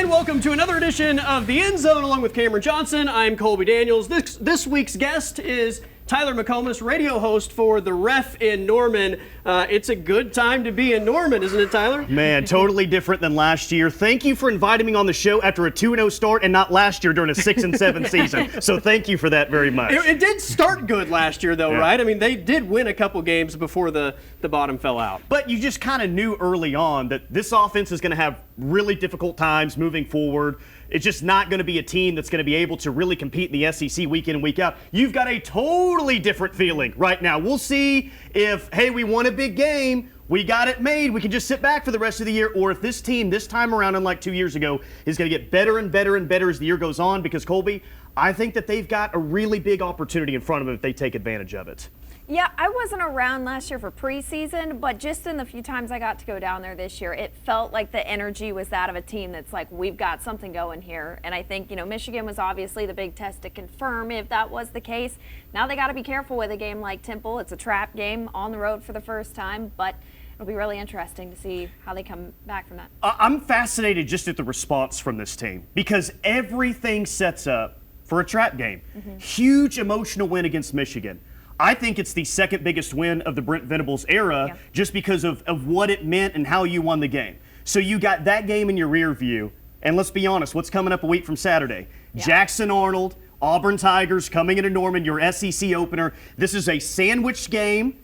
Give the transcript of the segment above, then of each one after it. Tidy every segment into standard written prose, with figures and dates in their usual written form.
welcome to another edition of The End Zone along with Cameron Johnson. I'm Colby Daniels. This week's guest is Tyler McComas, radio host for The Ref in Norman. It's a good time to be in Norman, isn't it, Tyler? Man, totally different than last year. Thank you for inviting me on the show after a 2-0 start and not last year during a 6-7 season. So thank you for that very much. It did start good last year, though, right? I mean, they did win a couple games before the bottom fell out. But you just kind of knew early on that this offense is going to have really difficult times moving forward. It's just not going to be a team that's going to be able to really compete in the SEC week in and week out. You've got a totally different feeling right now. We'll see if, hey, we won a big game, we got it made, we can just sit back for the rest of the year, or if this team this time around, unlike 2 years ago, is going to get better and better and better as the year goes on, because, Colby, I think that they've got a really big opportunity in front of them if they take advantage of it. Yeah, I wasn't around last year for preseason, but just in the few times I got to go down there this year, it felt like the energy was that of a team that's like, we've got something going here. And I think, Michigan was obviously the big test to confirm if that was the case. Now they got to be careful with a game like Temple. It's a trap game on the road for the first time, but it'll be really interesting to see how they come back from that. I'm fascinated just at the response from this team, because everything sets up for a trap game. Huge emotional win against Michigan. I think it's the second biggest win of the Brent Venables era, just because of what it meant and how you won the game. So you got that game in your rear view, and let's be honest, what's coming up a week from Saturday? Jackson Arnold, Auburn Tigers coming into Norman, your SEC opener. This is a sandwich game,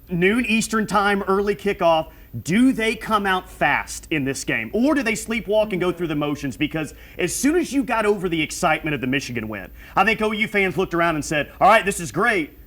noon Eastern time, early kickoff. Do they come out fast in this game, or do they sleepwalk and go through the motions? Because as soon as you got over the excitement of the Michigan win, I think OU fans looked around and said, all right, this is great,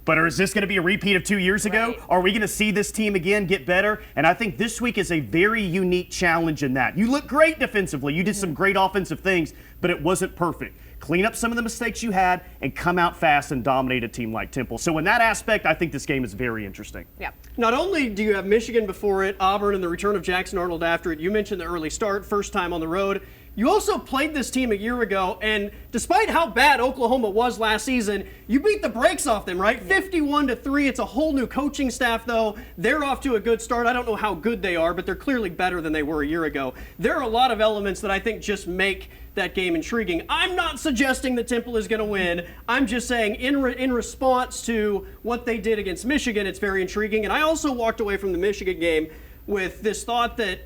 but is this going to be a repeat of 2 years ago? Right. Are we going to see this team again get better? And I think this week is a very unique challenge in that. You look great defensively. You did some great offensive things, but it wasn't perfect. Clean up some of the mistakes you had and come out fast and dominate a team like Temple. So in that aspect, I think this game is very interesting. Yeah. Not only do you have Michigan before it, Auburn, and the return of Jackson Arnold after it. You mentioned the early start, first time on the road. You also played this team a year ago, and despite how bad Oklahoma was last season, you beat the brakes off them, right? 51-3. It's a whole new coaching staff, though. They're off to a good start. I don't know how good they are, but they're clearly better than they were a year ago. There are a lot of elements that I think just make that game intriguing. I'm not suggesting that Temple is going to win. I'm just saying in response to what they did against Michigan, it's very intriguing. And I also walked away from the Michigan game with this thought that,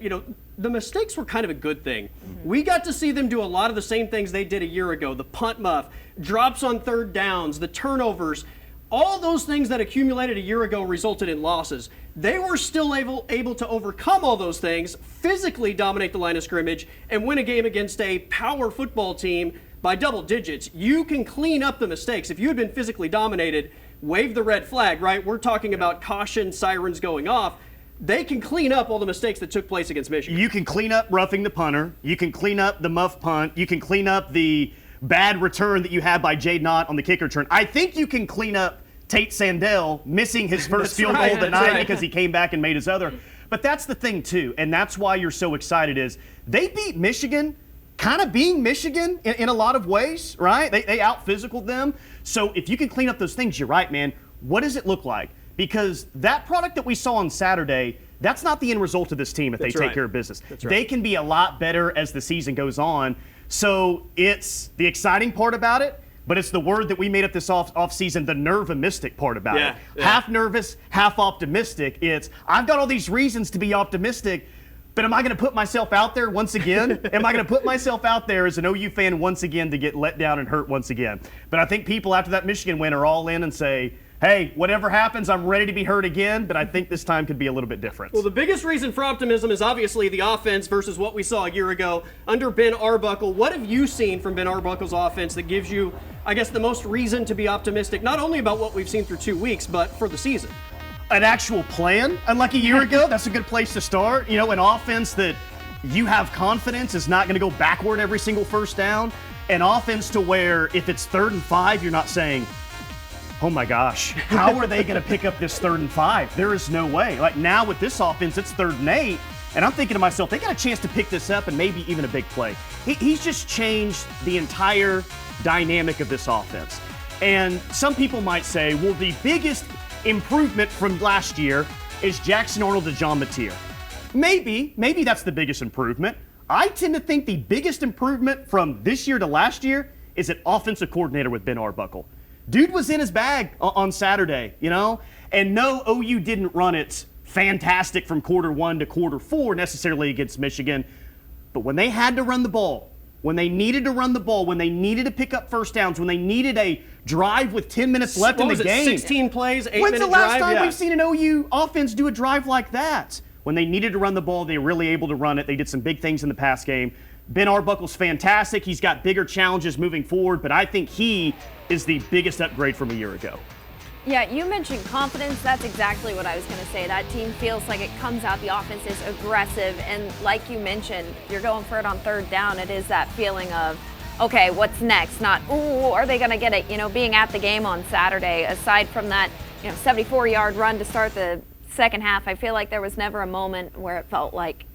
the mistakes were kind of a good thing. We got to see them do a lot of the same things they did a year ago. The punt muff, drops on third downs, the turnovers, all those things that accumulated a year ago resulted in losses. They were still able to overcome all those things, physically dominate the line of scrimmage, and win a game against a power football team by double digits. You can clean up the mistakes. If you had been physically dominated, wave the red flag, right? We're talking about caution sirens going off. They can clean up all the mistakes that took place against Michigan. You can clean up roughing the punter. You can clean up the muff punt. You can clean up the bad return that you had by Jay Knott on the kick return. I think you can clean up Tate Sandell missing his first field goal of the night because he came back and made his other. But that's the thing, too, and that's why you're so excited is they beat Michigan kind of being Michigan in a lot of ways, right? They out-physicaled them. So if you can clean up those things, you're right, man. What does it look like? Because that product that we saw on Saturday, that's not the end result of this team if they take care of business. They can be a lot better as the season goes on. So it's the exciting part about it, but it's the word that we made up this off-season, the nerve-mistic part about it. Half nervous, half optimistic. It's, I've got all these reasons to be optimistic, but am I going to put myself out there once again? Am I going to put myself out there as an OU fan once again to get let down and hurt once again? But I think people after that Michigan win are all in and say, hey, whatever happens, I'm ready to be hurt again, but I think this time could be a little bit different. Well, the biggest reason for optimism is obviously the offense versus what we saw a year ago under Ben Arbuckle. What have you seen from Ben Arbuckle's offense that gives you, I guess, the most reason to be optimistic, not only about what we've seen through 2 weeks, but for the season? An actual plan, unlike a year ago, that's a good place to start. An offense that you have confidence is not going to go backward every single first down. An offense to where if it's 3rd and 5, you're not saying, oh my gosh, how are they going to pick up this 3rd and 5? There is no way. Like now with this offense, it's 3rd and 8, and I'm thinking to myself, they got a chance to pick this up and maybe even a big play. He's just changed the entire dynamic of this offense. And some people might say, well, the biggest improvement from last year is Jackson Arnold to John Mateer. Maybe that's the biggest improvement. I tend to think the biggest improvement from this year to last year is an offensive coordinator with Ben Arbuckle. Dude was in his bag on Saturday, you know? And no, OU didn't run it fantastic from quarter 1 to quarter 4 necessarily against Michigan. But when they had to run the ball, when they needed to run the ball, when they needed to pick up first downs, when they needed a drive with 10 minutes left in the game. 16 plays, 8-minute drive? When's the last time we've seen an OU offense do a drive like that? When they needed to run the ball, they were really able to run it. They did some big things in the pass game. Ben Arbuckle's fantastic. He's got bigger challenges moving forward, but I think he is the biggest upgrade from a year ago. Yeah, you mentioned confidence. That's exactly what I was going to say. That team feels like it comes out, the offense is aggressive, and like you mentioned, you're going for it on third down. It is that feeling of, okay, what's next? Not, ooh, are they going to get it? You know, being at the game on Saturday, aside from that, 74-yard run to start the second half, I feel like there was never a moment where it felt like,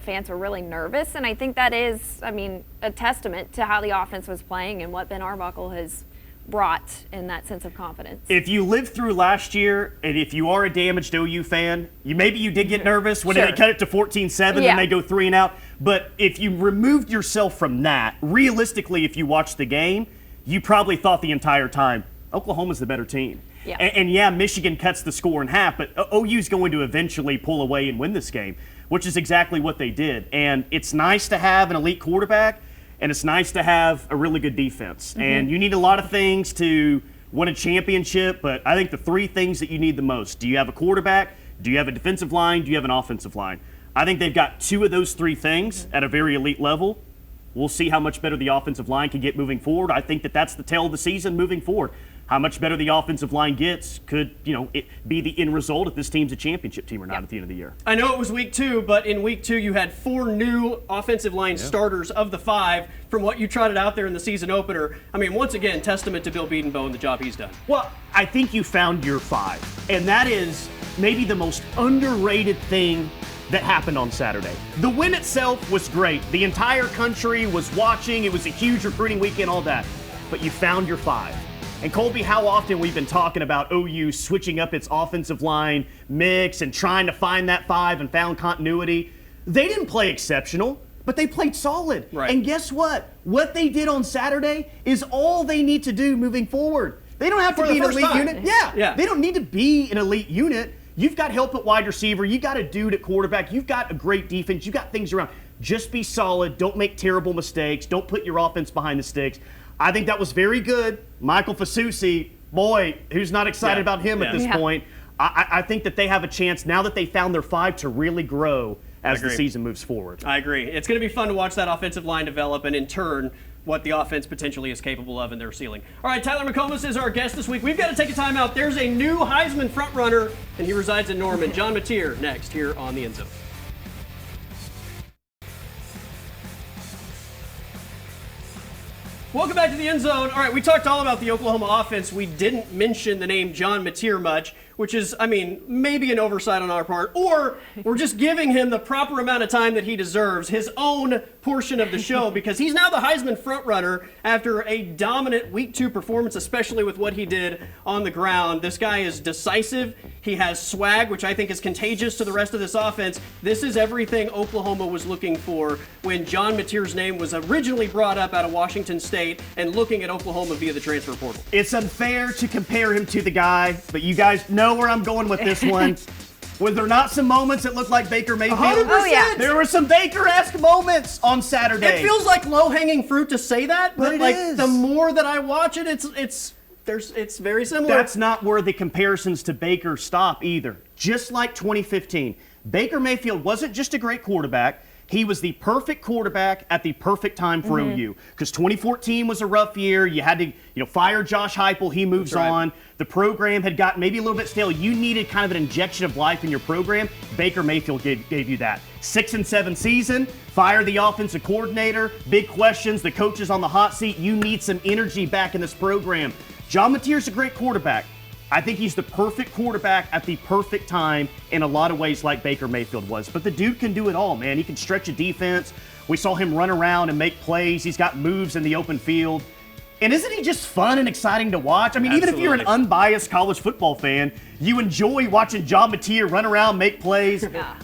fans were really nervous, and I think that is, a testament to how the offense was playing and what Ben Arbuckle has brought in that sense of confidence. If you lived through last year, and if you are a damaged OU fan, maybe you did get nervous when Sure. they cut it to 14-7, Yeah. then they go 3 and out. But if you removed yourself from that, realistically, if you watched the game, you probably thought the entire time, Oklahoma's the better team. Yeah. And yeah, Michigan cuts the score in half, but OU's going to eventually pull away and win this game, which is exactly what they did. And it's nice to have an elite quarterback, and it's nice to have a really good defense. Mm-hmm. And you need a lot of things to win a championship, but I think the 3 things that you need the most: do you have a quarterback? Do you have a defensive line? Do you have an offensive line? I think they've got 2 of those 3 things at a very elite level. We'll see how much better the offensive line can get moving forward. I think that's the tale of the season moving forward. How much better the offensive line gets could, it be the end result if this team's a championship team or not at the end of the year. I know it was week 2, but in week 2 you had 4 new offensive line starters of the 5 from what you trotted out there in the season opener. Once again, testament to Bill Bedenbaugh and the job he's done. Well, I think you found your 5, and that is maybe the most underrated thing that happened on Saturday. The win itself was great. The entire country was watching. It was a huge recruiting weekend, all that. But you found your 5. And Colby, how often we've been talking about OU switching up its offensive line mix and trying to find that 5 and found continuity. They didn't play exceptional, but they played solid. Right. And guess what? What they did on Saturday is all they need to do moving forward. They don't have to For the be an first elite time. unit. Yeah. They don't need to be an elite unit. You've got help at wide receiver. You've got a dude at quarterback. You've got a great defense. You've got things around. Just be solid. Don't make terrible mistakes. Don't put your offense behind the sticks. I think that was very good. Michael Fasusi, boy, who's not excited about him at this point. I think that they have a chance now that they found their 5 to really grow as the season moves forward. I agree. It's going to be fun to watch that offensive line develop and in turn what the offense potentially is capable of in their ceiling. All right, Tyler McComas is our guest this week. We've got to take a time out. There's a new Heisman frontrunner, and he resides in Norman. John Mateer next here on The End Zone. Welcome back to The End Zone. All right, we talked all about the Oklahoma offense. We didn't mention the name John Mateer much, which is, maybe an oversight on our part, or we're just giving him the proper amount of time that he deserves, his own portion of the show, because he's now the Heisman frontrunner after a dominant Week 2 performance, especially with what he did on the ground. This guy is decisive. He has swag, which I think is contagious to the rest of this offense. This is everything Oklahoma was looking for when John Mateer's name was originally brought up out of Washington State and looking at Oklahoma via the transfer portal. It's unfair to compare him to the guy, but you guys know where I'm going with this one. Were there not some moments that looked like Baker Mayfield? 100%. Oh, yeah. There were some Baker-esque moments on Saturday. It feels like low-hanging fruit to say that, but it like is. the more that I watch it, it's very similar. That's not where the comparisons to Baker stop either. Just like 2015, Baker Mayfield wasn't just a great quarterback. He was the perfect quarterback at the perfect time for OU. Because 2014 was a rough year. You had to, fire Josh Heupel. He moves That's right. on. The program had gotten maybe a little bit stale. You needed kind of an injection of life in your program. Baker Mayfield gave you that. 6-7 season. Fire the offensive coordinator. Big questions. The coach is on the hot seat. You need some energy back in this program. John Mateer's a great quarterback. I think he's the perfect quarterback at the perfect time in a lot of ways like Baker Mayfield was. But the dude can do it all, man. He can stretch a defense. We saw him run around and make plays. He's got moves in the open field. And isn't he just fun and exciting to watch? Even if you're an Absolutely. unbiased college football fan, You enjoy watching John Mateer run around, make plays. Yeah.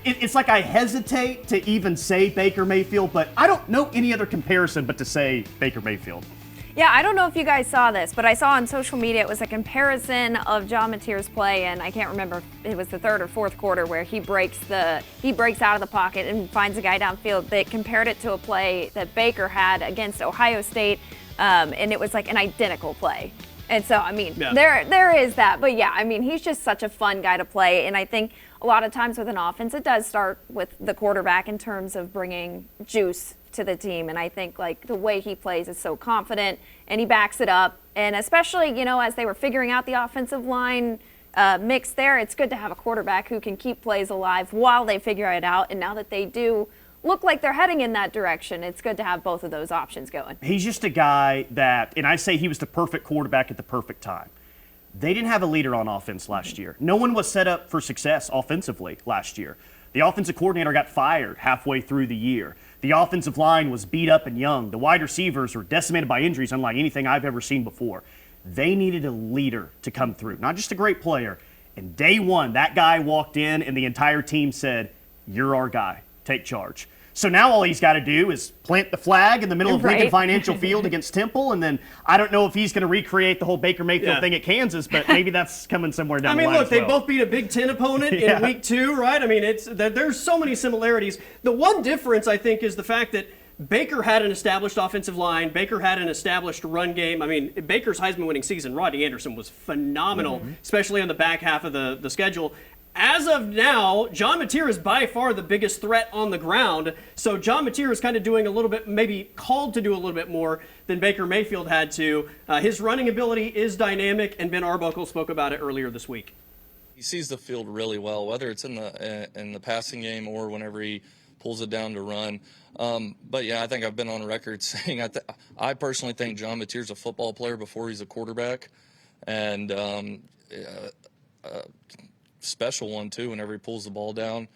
It's like I hesitate to even say Baker Mayfield, but I don't know any other comparison but to say Baker Mayfield. Yeah, I don't know if you guys saw this, but I saw on social media it was a comparison of John Mateer's play, and I can't remember if it was the third or fourth quarter where he breaks out of the pocket and finds a guy downfield. They compared it to a play that Baker had against Ohio State, and it was like an identical play. And so, I mean, there is that. But yeah, I mean, he's just such a fun guy to play, and I think a lot of times with an offense, it does start with the quarterback in terms of bringing juice to the team. And I think like the way he plays is so confident and he backs it up. And especially, you know, as they were figuring out the offensive line mix there, it's good to have a quarterback who can keep plays alive while they figure it out. And now that they do look like they're heading in that direction, it's good to have both of those options going. He's just a guy that, and I say he was the perfect quarterback at the perfect time. They didn't have a leader on offense last year. No one was set up for success offensively last year. The offensive coordinator got fired halfway through the year. The offensive line was beat up and young. The wide receivers were decimated by injuries unlike anything I've ever seen before. They needed a leader to come through, not just a great player. And day one, that guy walked in and the entire team said, "You're our guy. Take charge." So now all he's got to do is plant the flag in the middle of Lincoln Financial Field against Temple, and then I don't know if he's going to recreate the whole Baker Mayfield thing at Kansas, but maybe that's coming somewhere down the line. Look, they both beat a Big Ten opponent in week 2, right? I mean, there's so many similarities. The one difference, I think, is the fact that Baker had an established offensive line. Baker had an established run game. I mean, Baker's Heisman-winning season, Rodney Anderson was phenomenal, especially on the back half of the schedule. As of now, John Mateer is by far the biggest threat on the ground. So John Mateer is kind of doing a little bit, maybe called to do a little bit more than Baker Mayfield had to. His running ability is dynamic, and Ben Arbuckle spoke about it earlier this week. He sees the field really well, whether it's in the passing game or whenever he pulls it down to run. But yeah, I think I've been on record saying I personally think John Mateer's a football player before he's a quarterback, and special one too whenever he pulls the ball down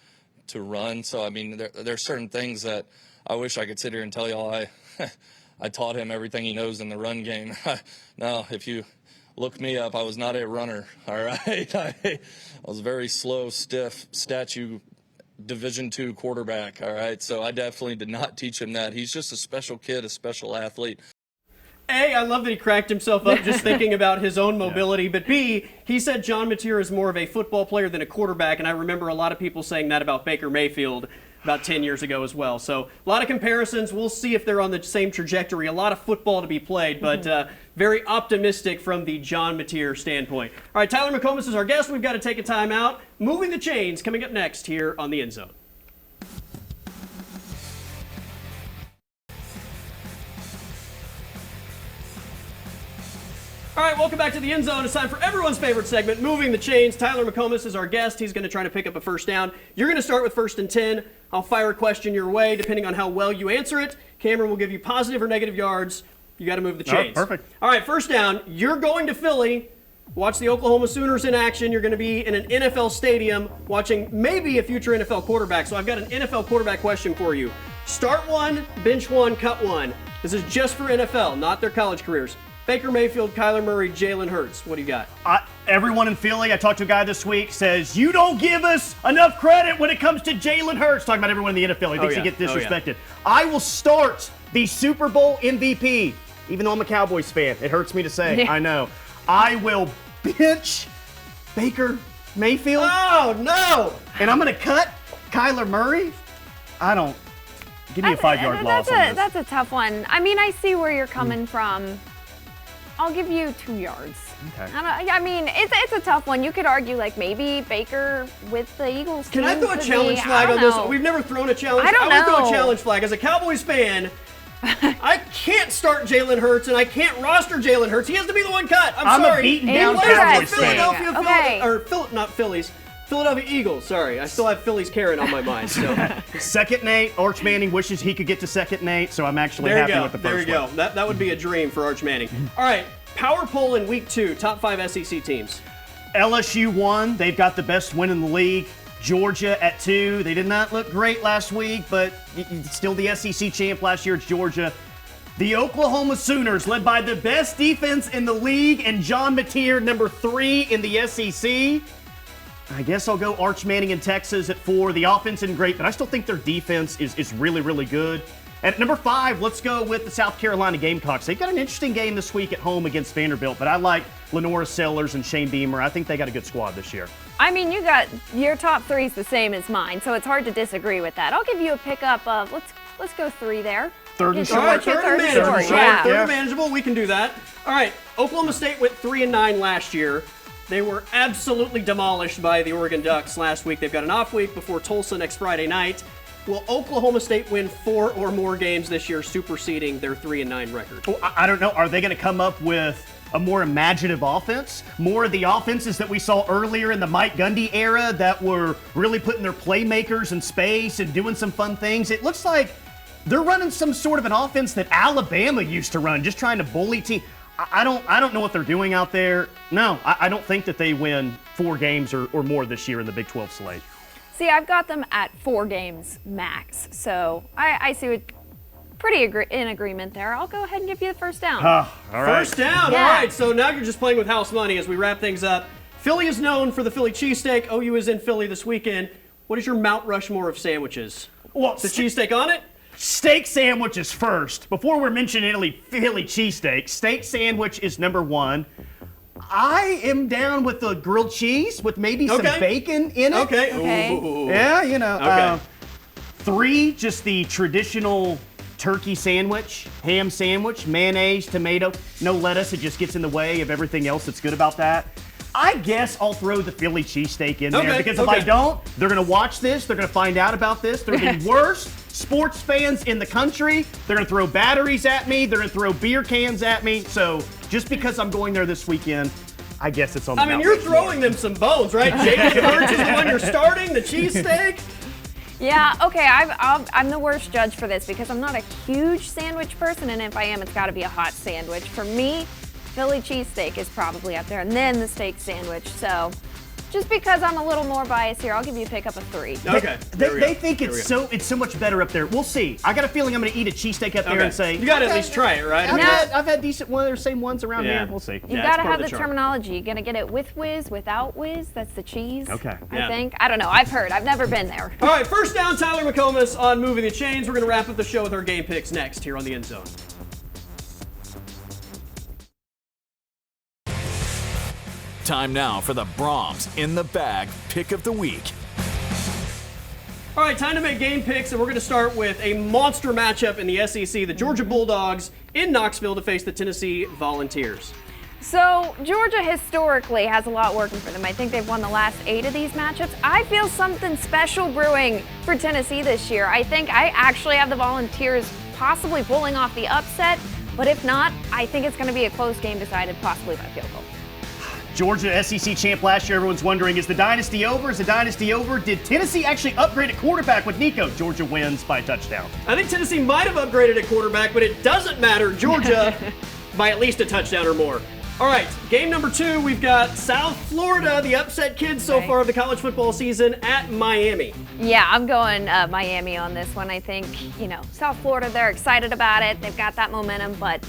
to run. So I mean there's certain things that I wish I could sit here and tell y'all I taught him everything he knows in the run game. No, if you look me up, I was not a runner, all right? I was very slow, stiff, statue Division II quarterback, all right? So I definitely did not teach him that. He's just a special kid, a special athlete. A, I love that he cracked himself up just thinking about his own mobility. But B, he said John Mateer is more of a football player than a quarterback, and I remember a lot of people saying that about Baker Mayfield about 10 years ago as well. So a lot of comparisons. We'll see if they're on the same trajectory. A lot of football to be played, but very optimistic from the John Mateer standpoint. All right, Tyler McComas is our guest. We've got to take a timeout. Moving the Chains coming up next here on The End Zone. All right, welcome back to the End Zone. It's time for everyone's favorite segment, Moving the Chains. Tyler McComas is our guest. He's going to try to pick up a first down. You're going to start with 1st and 10. I'll fire a question your way, depending on how well you answer it. Cameron will give you positive or negative yards. You got to move the chains. Perfect. All right, first down. You're going to Philly. Watch the Oklahoma Sooners in action. You're going to be in an NFL stadium watching maybe a future NFL quarterback. So I've got an NFL quarterback question for you. Start one, bench one, cut one. This is just for NFL, not their college careers. Baker Mayfield, Kyler Murray, Jalen Hurts. What do you got? Everyone in Philly, I talked to a guy this week, says, you don't give us enough credit when it comes to Jalen Hurts. Talking about everyone in the NFL. He thinks he gets disrespected. I will start the Super Bowl MVP, even though I'm a Cowboys fan. It hurts me to say. I know. I will bench Baker Mayfield. Oh, no. And I'm going to cut Kyler Murray. Give me a 5-yard loss on this. That's a tough one. I mean, I see where you're coming from. I'll give you 2 yards. Okay. I mean, it's a tough one. You could argue like maybe Baker with the Eagles. Can I throw a challenge flag on this? We've never thrown a challenge. I would throw a challenge flag. As a Cowboys fan, I can't start Jalen Hurts and I can't roster Jalen Hurts. He has to be the one cut. I'm sorry. A beaten down Cowboys fan. Not Phillies. Philadelphia Eagles, sorry. I still have Phillies Karen on my mind. So. Second Nate, Arch Manning wishes he could get to second Nate, so I'm actually happy with the first one. There you go. That would be a dream for Arch Manning. All right, power poll in week 2, top 5 SEC teams. LSU 1, they've got the best win in the league. Georgia at 2, they did not look great last week, but still the SEC champ last year. It's Georgia. The Oklahoma Sooners, led by the best defense in the league and John Mateer, number 3 in the SEC. I guess I'll go Arch Manning in Texas at 4. The offense isn't great, but I still think their defense is really, really good. And at number 5, let's go with the South Carolina Gamecocks. They've got an interesting game this week at home against Vanderbilt, but I like Lenora Sellers and Shane Beamer. I think they got a good squad this year. I mean, you got your top 3 is the same as mine, so it's hard to disagree with that. I'll give you a pickup of let's go 3 there. Third and Get short. All right, Get third and manageable. short, yeah. Third and manageable. We can do that. All right, Oklahoma State went 3-9 last year. They were absolutely demolished by the Oregon Ducks last week. They've got an off week before Tulsa next Friday night. Will Oklahoma State win 4 or more games this year, superseding their 3-9 record? Well, I don't know. Are they going to come up with a more imaginative offense? More of the offenses that we saw earlier in the Mike Gundy era that were really putting their playmakers in space and doing some fun things? It looks like they're running some sort of an offense that Alabama used to run, just trying to bully teams. I don't know what they're doing out there. No, I don't think that they win 4 games or more this year in the Big 12 slate. See, I've got them at 4 games max, so I see what pretty in agreement there. I'll go ahead and give you the first down. All right. First down. Yeah. All right, so now you're just playing with house money as we wrap things up. Philly is known for the Philly cheesesteak. OU is in Philly this weekend. What is your Mount Rushmore of sandwiches? Well, The cheesesteak on it? steak sandwiches first. Before we're mentioning Philly cheesesteak, steak sandwich is number 1. I am down with the grilled cheese with maybe some Okay. bacon in it. Okay. Okay. Ooh. Yeah, you know. Okay. 3, just the traditional turkey sandwich, ham sandwich, mayonnaise, tomato, no lettuce. It just gets in the way of everything else that's good about that. I guess I'll throw the Philly cheesesteak in there Okay, because if I okay. don't, they're going to watch this. They're going to find out about this. They're the worst sports fans in the country. They're going to throw batteries at me. They're going to throw beer cans at me. So just because I'm going there this weekend, I guess it's on the I mean, Mount you're Rushmore. throwing them some bones, right? Jake Birch is the one you're starting, the cheesesteak. Yeah, okay, I'm the worst judge for this because I'm not a huge sandwich person, and if I am, it's got to be a hot sandwich. For me, Philly cheesesteak is probably up there, and then the steak sandwich. So just because I'm a little more biased here, I'll give you a pick up of 3. Okay. there we They go. think There we it's go. so much better up there. We'll see. I got a feeling I'm going to eat a cheesesteak up there Okay. and say You gotta at "Okay, least try it, right? I've had decent one of the same ones around Yeah. here. We'll see. You Yeah, it's gotta part have of the the charm. terminology. You're gonna get it with whiz, without whiz. That's the cheese. Okay. I Yeah. think. I don't know. I've heard. I've never been there. All right, first down, Tyler McComas on Moving the Chains. We're going to wrap up the show with our game picks next here on the End Zone. Time now for the Brahms in the Bag Pick of the Week. All right, time to make game picks, and we're going to start with a monster matchup in the SEC. The Georgia Bulldogs in Knoxville to face the Tennessee Volunteers. So Georgia historically has a lot working for them. I think they've won the last 8 of these matchups. I feel something special brewing for Tennessee this year. I think I actually have the Volunteers possibly pulling off the upset, but if not, I think it's going to be a close game decided possibly by field goal. Georgia SEC champ last year. Everyone's wondering, is the dynasty over? Is the dynasty over? Did Tennessee actually upgrade at quarterback with Nico? Georgia wins by a touchdown. I think Tennessee might have upgraded at quarterback, but it doesn't matter. Georgia by at least a touchdown or more. All right, game number 2, we've got South Florida, the upset kids so Right. far of the college football season, at Miami. Yeah, I'm going Miami on this one. I think, South Florida, they're excited about it. They've got that momentum, but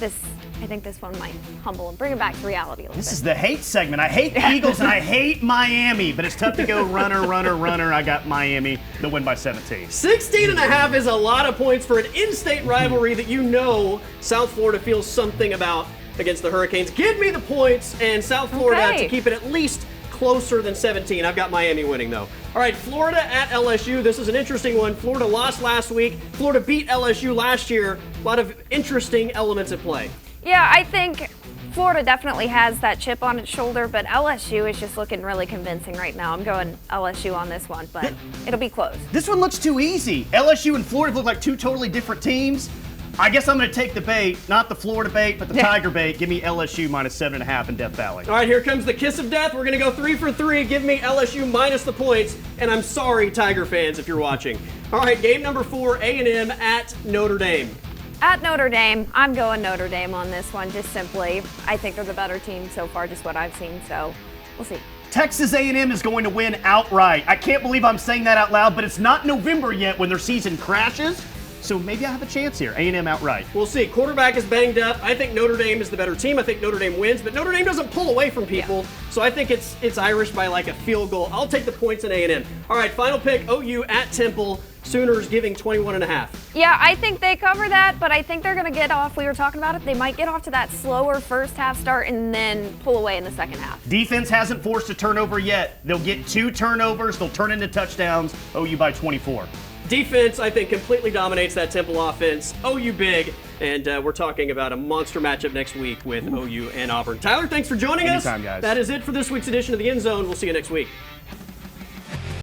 I think this one might humble and bring it back to reality a little This bit. is the hate segment. I hate the Eagles and I hate Miami, but it's tough to go runner, runner, runner. I got Miami. They'll win by 17. 16.5 is a lot of points for an in-state rivalry that South Florida feels something about against the Hurricanes. Give me the points and South Florida Okay. to keep it at least closer than 17. I've got Miami winning, though. All right, Florida at LSU. This is an interesting one. Florida lost last week. Florida beat LSU last year. A lot of interesting elements at play. Yeah, I think Florida definitely has that chip on its shoulder, but LSU is just looking really convincing right now. I'm going LSU on this one, but it'll be close. This one looks too easy. LSU and Florida look like 2 totally different teams. I guess I'm going to take the bait, not the Florida bait, but the Tiger bait. Give me LSU minus 7.5 in Death Valley. All right, here comes the kiss of death. We're going to go 3 for 3. Give me LSU minus the points. And I'm sorry, Tiger fans, if you're watching. All right, game number 4, A&M at Notre Dame. At Notre Dame, I'm going Notre Dame on this one, just simply. I think they're the better team so far, just what I've seen, so we'll see. Texas A&M is going to win outright. I can't believe I'm saying that out loud, but it's not November yet when their season crashes. So maybe I have a chance here. A&M outright. We'll see. Quarterback is banged up. I think Notre Dame is the better team. I think Notre Dame wins, but Notre Dame doesn't pull away from people. So I think it's Irish by like a field goal. I'll take the points in A&M. All right, final pick, OU at Temple. Sooners giving 21.5. Yeah, I think they cover that, but I think they're going to get off. We were talking about it. They might get off to that slower first half start and then pull away in the second half. Defense hasn't forced a turnover yet. They'll get 2 turnovers. They'll turn into touchdowns. OU by 24. Defense, I think, completely dominates that Temple offense. OU big, and we're talking about a monster matchup next week with OU and Auburn. Tyler, thanks for joining us. Anytime, guys. That is it for this week's edition of The End Zone. We'll see you next week.